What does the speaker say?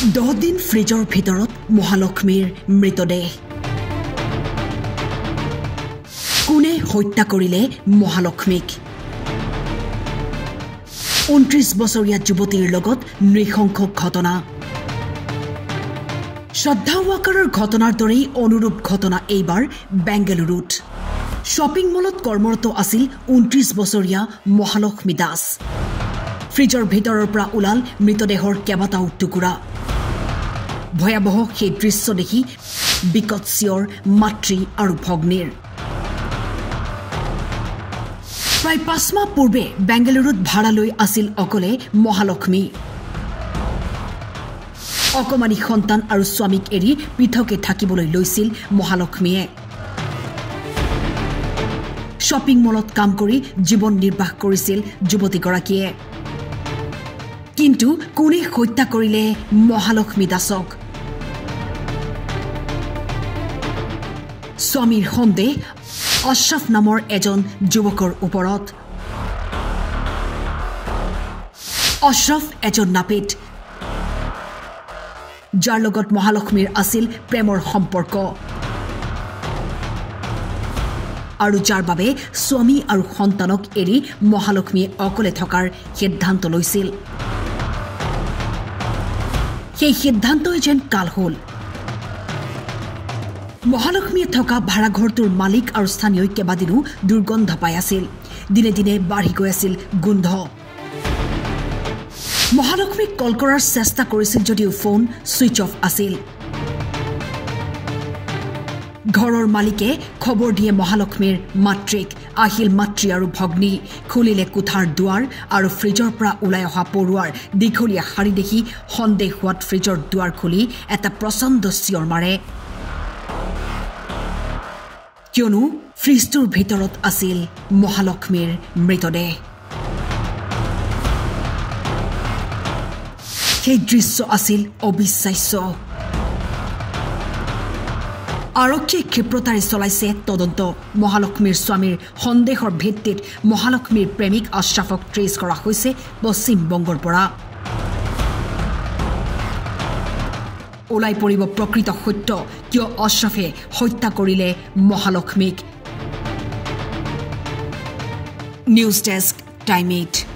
10 দিন ফ্ৰিজৰ ভিতৰত মহালক্ষ্মীৰ মৃতদেহ কোনে হত্যা কৰিলে মহালক্ষ্মীক 29 বছৰীয়া যুৱতীৰ লগত নৃশংস ঘটনা শ্ৰদ্ধা ৱাকাৰৰ ঘটনাৰ দৰেই অনুৰূপ ঘটনা এইবাৰ বেংগালুৰুত শ্বপিং মলত কৰ্মৰত আছিল 29 বছৰীয়া মহালক্ষ্মী দাস ফ্ৰিজৰ ভিতৰৰ পৰা ওলাল মৃতদেহৰ কেইবাটাও টুকুৰা ভয়াবহ সেই দৃশ্য দেখি বিকট চিঞৰ মাতৃ আৰু ভগ্নীৰ প্ৰায় 5 মাহ পূৰ্বে বেংগালুৰুত ভাড়া লৈ আছিল অকলে মহালক্ষ্মী অকমানি সন্তান আৰু স্বামীক এৰি পৃথকে থাকিবলৈ লৈছিল মহালক্ষ্মীয়ে শ্বপিং মলত কাম কৰি জীৱন নিৰ্বাহ কৰিছিল যুৱতীগৰাকীয়ে কিন্তু কোনে হত্যা কৰিলে মহালক্ষ্মী দাসক স্বামীৰ সন্দেহ আশৰাফ নামৰ এজন যুৱকৰ ওপৰত আশৰাফ এজন নাপিত যাৰ লগত মহালক্ষ্মীৰ আছিল প্ৰেমৰ সম্পৰ্ক আৰু যাৰ বাবে স্বামী আৰু সন্তানক এৰি মহালক্ষ্মীয়ে অকলে থকাৰ সিদ্ধান্ত লৈছিল সেই সিদ্ধান্তই যেন কাল হ'ল মহালক্ষ্মীয়ে থকা ভাড়াঘৰটোৰ মালিক আৰু স্থানীয় কেইবাদিনো দুৰ্গন্ধ পাই আছিল দিনে দিনে বাঢ়ি গৈ আছিল গোন্ধ মহালক্ষ্মীক কল কৰাৰ চেষ্টা কৰিছিল যদিও ফোন সুইচ অফ আছিল ঘৰৰ মালিকে খবৰ দিয়ে মহালক্ষ্মীৰ মাতৃক আহিল মাতৃ আৰু ভগ্নী খুলিলে কোঠাৰ দুৱাৰ আৰু ফ্ৰিজৰ পৰা ওলাই অহা পৰুৱাৰ দীঘলীয়া শাৰী দেখি সন্দেহ হোৱাত ফ্ৰিজৰ দুৱাৰ খুলি এটা প্ৰচণ্ড চিঞৰ মাৰে কিয়নো ফ্ৰিজটোৰ ভিতৰত আছিল মহালক্ষ্মীৰ মৃতদেহ সেই দৃশ্য আছিল অবিশ্বাস্য আৰক্ষীয়ে ক্ষিপ্ৰতাৰে চলাইছে তদন্ত মহালক্ষ্মীৰ স্বামীৰ সন্দেহৰ ভিত্তিত মহালক্ষ্মীৰ প্ৰেমিক আশৰাফক ট্ৰেচ কৰা হৈছে পশ্চিম বংগৰ পৰা ওলাই পৰিব প্ৰকৃত সত্য কিয় আশৰাফে হত্যা কৰিলে মহালক্ষ্মীক নিউজ ডেস্ক টাইম 8